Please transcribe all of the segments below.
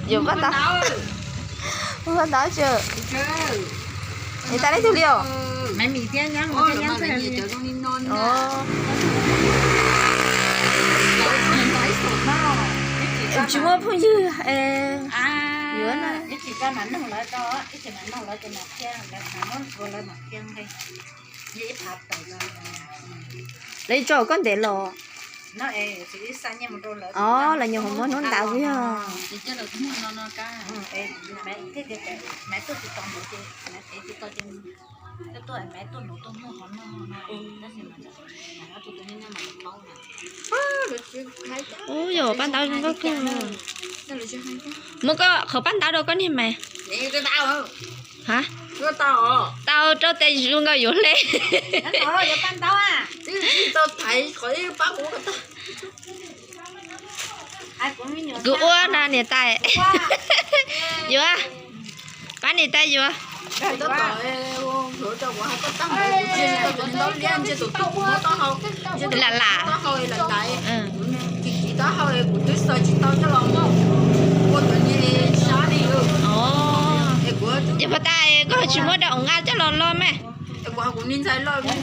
Dù bắt tao. Bắt tao chưa? Người ta lấy tiêu liều. Mày mì thiên nhá, một cái nhá sẽ gì cho con đi non nè. Chúng nó phong như Ít chỉ cho mảnh nó lại cho, ít chỉ mảnh nó lại cho mặt kia, để nó vừa lại mặt kia đây. Dễ thạp tỏi ra. lấy cho con để lò. Nó chỉ sang nhau một đôi lỡ. Là nhiều không muốn nón tạo với ha. Thì chứ là cũng nó cá. Mẹ cái mẹ tôi chỉ còn một cái, mẹ chỉ tôi trên cái tuổi mẹ tôi nấu tôi mua món nó đó thì mà nó tôi tự nhiên mà nấu nè. Ôi giờ ban tao không có cái. Mua có khẩu ban tao đâu có gì mày. Nè cái tao hả? Cái tao Tao cho tay luôn cái vô lên. Nó giờ ban tao à. Tao thấy khỏi bác của tao. Ai cũng biết nhớ. Cứ uống nè nè tay. Vô à? Bán nè tay vô. Tao tao rồi cho quả có tao tao nó lên cho tụi tao không. Là. Tao hơi là lại. Chỉ tao hơi của tôi sợ chỉ tao cho lòng không. Cô tự nhiên xả đi rồi. Giờ bà tay có chỉ mới động nga cho lon lon mẹ. Quả cũng nhìn thấy lo đâu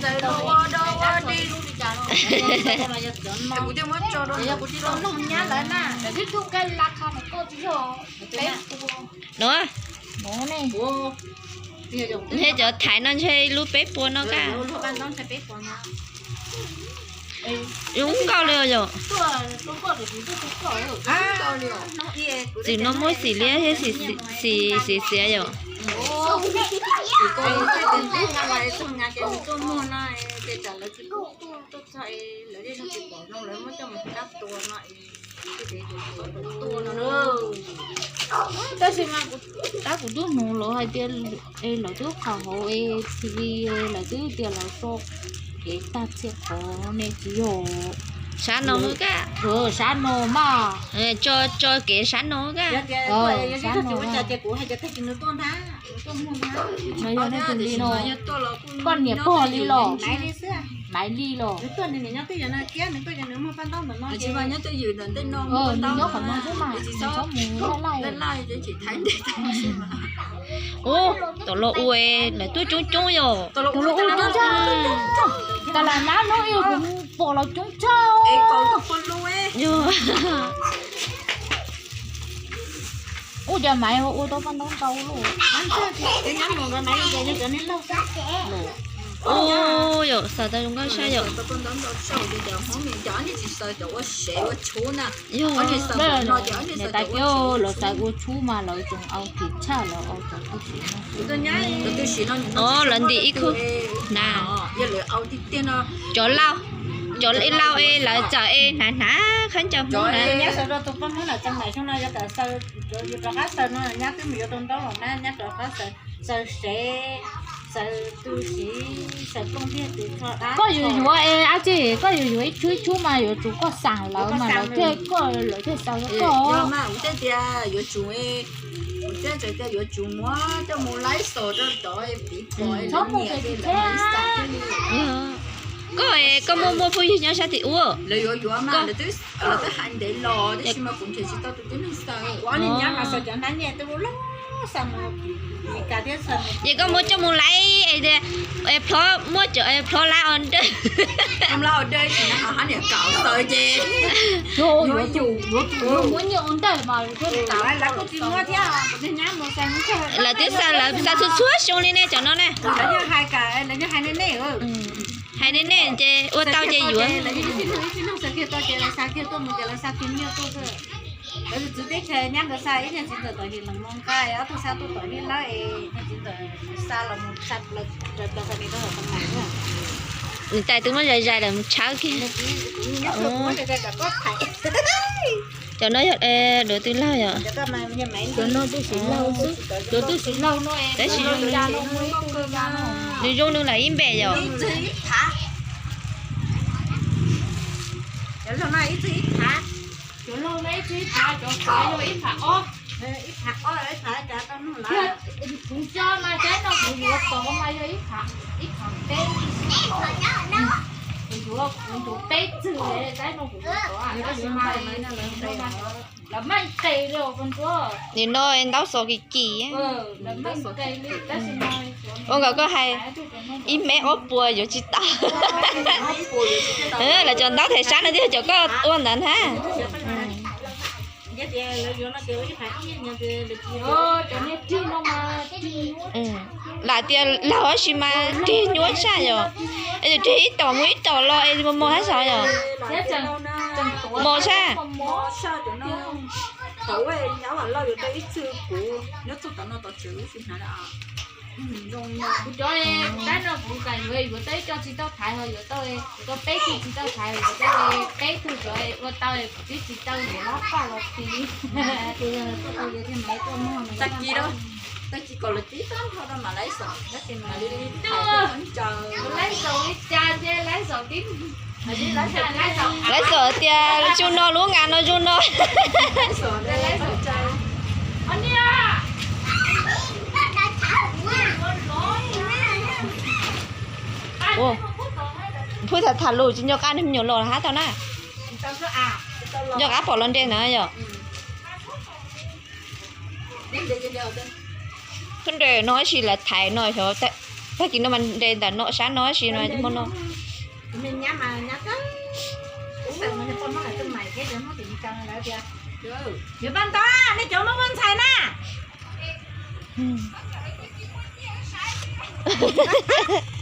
đi. Cũng chưa mất cho đâu. Cũng chỉ lo không nhá lại nè. Để cái thuốc cây lạc không cô chỉ rồi. Nữa. Bố này. Thế giờ thải nó chơi lú bếp bùa nó cả. Đúng cao liều rồi. Chỉ nó mới xì lia hết xì rồi. ta cũng đứa nụ lỗ hay tiền là đứa khảo hộ thì là đứa tiền là số cái ta sẽ có nên chỉ có Sáng nấu cả. Sáng nấu mà. Cho cái sáng nấu cả. Sáng nấu mà. Mấy giờ này từng đi rồi. Con nhỉ bỏ đi rồi. Máy đi rồi. Chỉ vào nhớ tôi dự định tên non. Nhớ còn non chứ mà. Cháu muốn lên like để chị thấy để thấy xem mà. Ô, tổ lộ uê là tôi chung rồi. Tổ lộ uê ta là nó yêu cũng bỏ là chúng cháu. Ê con có con luôn ấy. Ủa giờ mày ô tô văn đón tàu luôn. Cái ngắn một cái này giờ cho nên lâu quá. Ôi dồi, sao ta không có sao rồi. Tao con đón tàu sau thì giờ không mình chọn thì chỉ sợ chỗ quá sẽ quá chú nè. Bây giờ người ta kêu là sợ quá chú mà lợi dùng ao thịt cha là ao thịt cái gì nó. Tôi xí nó. Lần đi ít khu. Nè. Giờ lại ao thịt tiên nó. Chỗ lau ê là chờ ê nà khánh chờ mua nè. Nhá sợ đó tôi có muốn là trong này xong rồi giờ sợ rồi khác sợ nó nhá cái mình trong đó là nhá rồi khác sợ sẽ sợ tôi chỉ sợ công việc từ có dù áo chị có dù ấy chú mà dù chú có sẵn lỡ mà lỡ thế có lỡ thế sao nó có mà ủ thế thì dù chú ấy ủ thế thì dù chú mua cho mua lái sổ cho đợi bị bội nó mua cái gì thế á có mua phụ gì nhau sao thì ủa lấy dù mà là tôi hành để lò để xem mà cũng chỉ tao tôi tính sao quá nên nhá mà sợ cho nó nhẹ tôi lo sao mà vậy có mua cho mua lấy em phó mua cho em phó lá on đây không lo ở đây thì nó hắn để cạo sợi gì rồi muốn nhiều on đây mà cái tạo là có chim mua theo cái nhá một cái là tiếp sao là sao suốt xuống lên nè cho nó nè lấy cho hai cái lấy cho hai nè hai nè chị ủa tao chị vừa lấy cho xin không sợ kia tao chị là sao kia tôi một cái là sao kia nhiều tôi thôi bây giờ trước đây nhắc được sai nên chỉ tới hiện là mong cái á tôi sao tôi tới hiện lại chỉ tới sao là một sạch là rồi cái này nó ở trong này nữa người ta tướng nó dài là một cháu kia cho nó đứa tôi lâu rồi cho nó tôi xí lâu chứ cho tôi xí lâu nó đấy xí đi dùng đường là im bè rồi giờ này ít thả chỗ lâu đấy chứ thả chỗ phải rồi ít thả ó ít thả cả tao nó lại cũng cho mà trái nó cũng được còn mai ít thả tết cũng được tết chứ trái nó cũng có à cái gì mai nó lên đây là mấy cây rồi con chúa thì nó em đau sổ kỳ á là mấy cây đi ta xin nói ông có hay ít mẹ ốp bùa rồi chị ta là chọn đau thể sáng nữa chứ cho có ôn đến ha là tiền lão xí mà đi nhúa sao rồi em đi ít tàu mũi tàu lo em mua hết sao rồi mua sao tàu ấy nháo vào lo được đây ít chưa cũ nhớ tụt tao nó tao chữ xin hả đó cho em cái nó cũng cần người vừa tới cho chị tao thái rồi vừa tới cho bé chị tao thái rồi vừa tới bé thu rồi vừa tao biết chị tao để nó qua lọt thì ta chi đâu ta chỉ còn là tí tán thôi đâu mà lấy sổ đó thì mà đi thải chờ lấy sầu ít cha chứ lấy sầu tím lấy sổ tiền chú nó lúa ngàn nó chú nó lấy sổ chơi anh đi à ô phu thật thà lù chứ nhóc ăn thêm nhiều lò là hả tao nè nhóc áp bỏ lên trên nữa rồi cái đề nói chỉ là thái nói thôi tại khi nó mình đề là nội sáng nói chỉ nói chứ nó mình nhá mà nhá cái sao mà con nó lại tên mày cái nó thì căng lại kìa giờ ban ta đi chỗ nó ban xài nè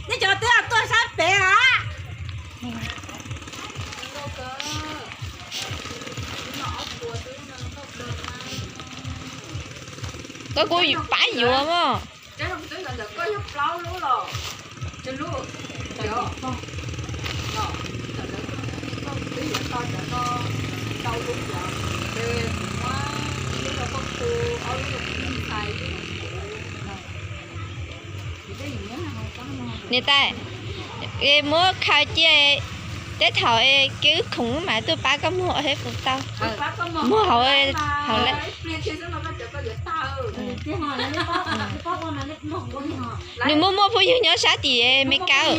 đi chỗ tôi sắp té hả có cô bãi dừa mà cái không tới là có giúp lâu luôn rồi chân luôn rồi bây giờ to cho nó đau luôn rồi để quá nó là con cô ở lúc xài nè ta em mua khai chia để thầu em cứ khủng mà tôi ba có mua hết của tao mua hậu em hậu lấy nếu mua phụ nữ nhớ sát thì em mới cao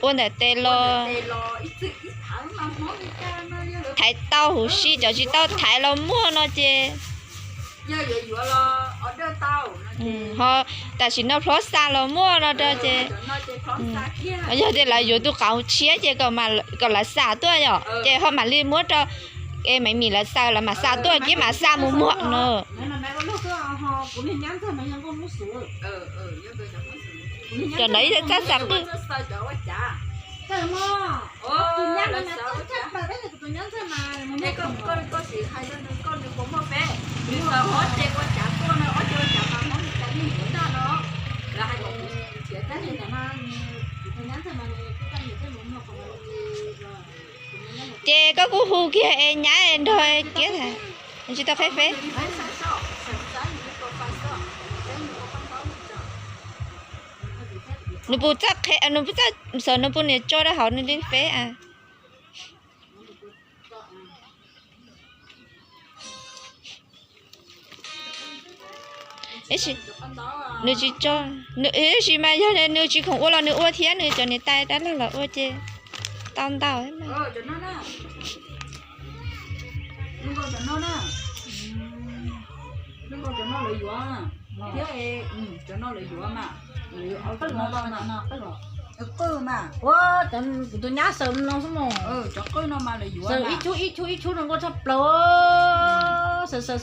ôn để tê lo thái tao hủ xí cho chị tao thái lo mua nó chứ họ tại vì nó phốt xa lo mua nó đó chứ bây giờ thì là dù tôi cạo chia chứ còn là xa tôi rồi chứ họ mà đi mua cho em mấy mình là sao là mà xa tôi cái mà xa mua muộn nữa cho đấy thì chắc chắn tôi chê có cú hu kia em nhá em thôi kia thà em chỉ tao phê phê nó bù chắc thế nó bù chắc sợ nó bù này cho ra họ nên đến phê à ấy chị nếu chị cho nếu ấy chị mà giờ này nếu chị không uống là nếu uống thế nếu cho người ta đã là uống chứ tao tao hết mà mà wow tôi nhá sớm nó xong rồi cho coi nó mà lấy dúa giờ ít chút nó có thập lố sợ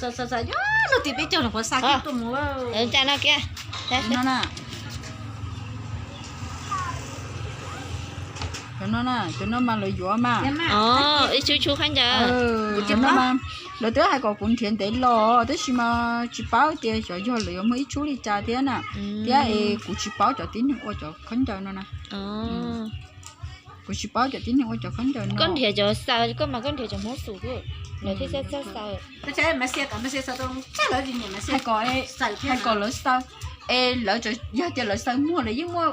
nó tìm biết cho nó có sao cái tụi mua cha nó kia nó nè cho nó mà lấy dúa mà ít chú khán giả cho nó mà rồi tới hai có cuốn tiền để lo tới khi mà chỉ báo tiền cho lấy mấy chú đi trả tiền nè thế cũng chỉ báo cho tiền qua cho khán giả nó nè cũng chỉ báo cho tiền qua cho khán giả nó con thiệt cho sao có mà con thiệt cho mất sủ rồi nếu thế sẽ sao cái trái mà xe sao đâu chắc là gì nhỉ mà xe hay có lỡ sao lỡ cho giờ lỡ sao mua là nhưng mua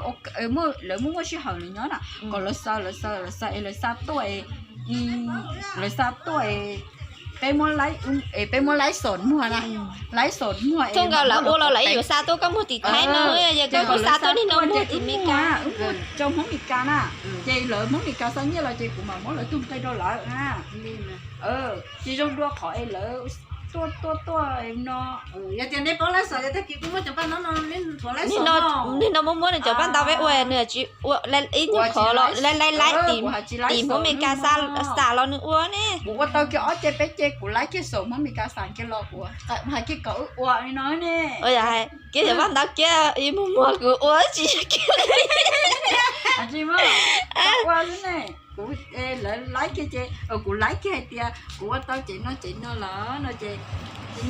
lỡ mua chỉ hậu nữa nè còn lỡ sao tuổi lỡ sao tuổi ไปmua lấy sổn mua này lấy sổn mua chung cầu là ô là lấyอยู่ซาตัวก็มูติไทยเนาะอย่าก็ซาตัวนี่เนาะมูติมีกา trong món mì ca nè chị lỡ món mì ca sáng như là chị cũng mà món lỡ tung tay đâu lỡ ha chị trong đua khỏi lỡ tua em nó giờ tiền đấy bỏ lá sợi giờ thì cũng muốn cho bạn nó lên thổi lá sợiนี่เนาะมูเนี่ยจะบ้านตาไว้อวยเนี่ยจิอวยแล้วอีนี่ขอเราไล่tìm món mì caซาเรานึกอวยนี่ bố tao kiểu chị bé chị cũng lấy cái sổ món mì ca sáng cái lọ của tại hai cái cậu ua nói nè โอ้ยcái giờ bạn tao kia ý mua của uống chỉ kia chị mà ua thế này cũng lấy cái chị cũng lấy cái tia của tao chị nó lỡ nó chị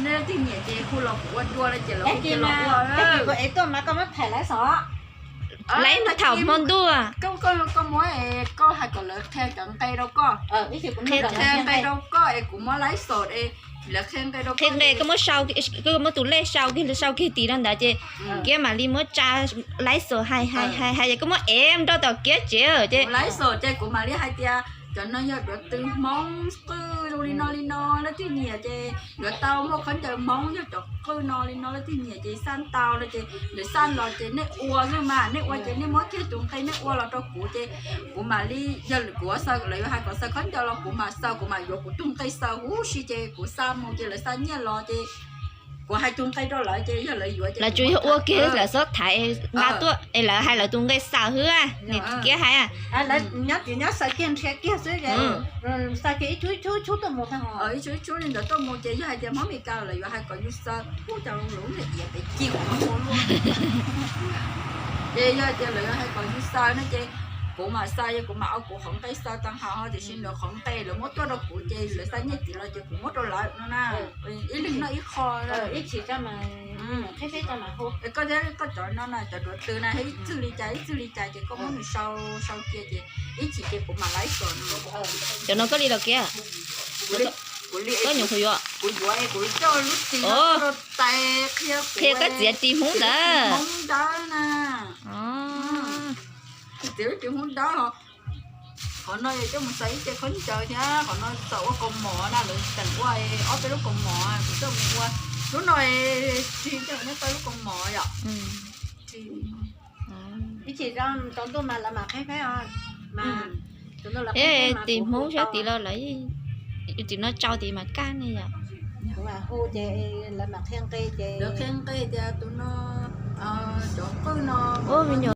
nó thì nhẹ chị khu lọ của đua là chị lọ cái gì mà cái gì của ấy tôi mà có mất thẻ lá sọ lấy nó thảo món đua có mỗi có hai cái lỡ theo chọn tay đâu có cái gì cũng theo tay đâu có cũng mới lấy sổ đây là khen tay đâu thế này có một tủ lê sau khi tí đang đã chứ kia mà đi mới cha lấy sổ hai có một em đó tao kia chứ chứ lấy sổ chơi của mà lấy hai tia cho nó nhớ được từ món cứ lino nó tí nhẹ chơi rồi tao một khấn chờ món cho chọc cứ lino nó tí nhẹ chơi san tao nó chơi để san lò chơi nét ua nhưng mà nét ua chơi nét món kia chúng tay nét ua là cho của chơi của mà đi giờ của sao lấy hai con sao khấn chờ là của mà sao của mà vô của chúng tay sao hú xí chơi của san một chơi là san nhẹ lò chơi của hai chúng tay đó lại chơi giờ lại vừa chơi là chủ yếu ua kia là sốt thải ba tuổi là hay là tung cái sao hứa này kia hay là nhớ sai kia dưới vậy rồi sai kia chú tôi một thằng họ chú nên đỡ tôi một chơi với hai chơi món mì cao là vừa hai còn sao hú cho lũ thì dễ bị chiêu luôn chơi là hai còn sao nó chơi của mà sai của mà ở của không tay sao tăng họ thì xin được không tay là mất đâu của chơi là sai nhất thì là chơi của mất đâu lại nó na ý định nó ít kho ít chỉ cho mà thế cho mà hô có thế có chỗ nó là chỗ từ này xử lý trái chỉ có món sau kia thì ít chỉ chơi của mà lấy rồi cho nó có đi đâu kia có nhiều người ạ của cho lúc thì nó tay kia cái gì tìm húng đó nè tiểu húng đó họ nói cho một sấy chơi khấn chơi nhá họ nói sợ con mỏ na rồi chẳng quay ở cái lúc con mỏ cũng cho mình qua lúc này thì cho nó tới lúc con mỏ vậy ít chỉ cho tôi mà là mà khai mà ê tìm húng cho tí lo lấy thì nó cho thì mà can này vậy mà hô chơi là mặt khen cây chơi được khen cây thì tụi nó chỗ cứ nó ô mình